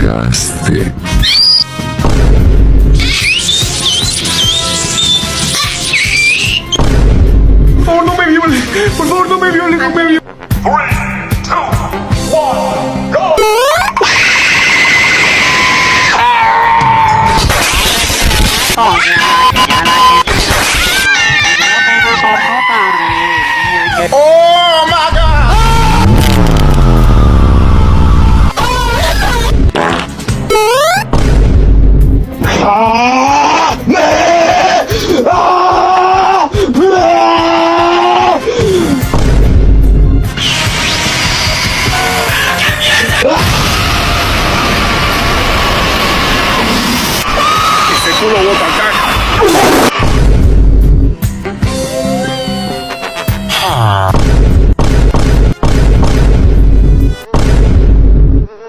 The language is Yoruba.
cagaste. Por favor, no me viole. Por favor, no me viole, no me viole. 3, 2, 1, go! Oh my God! Ese culo bota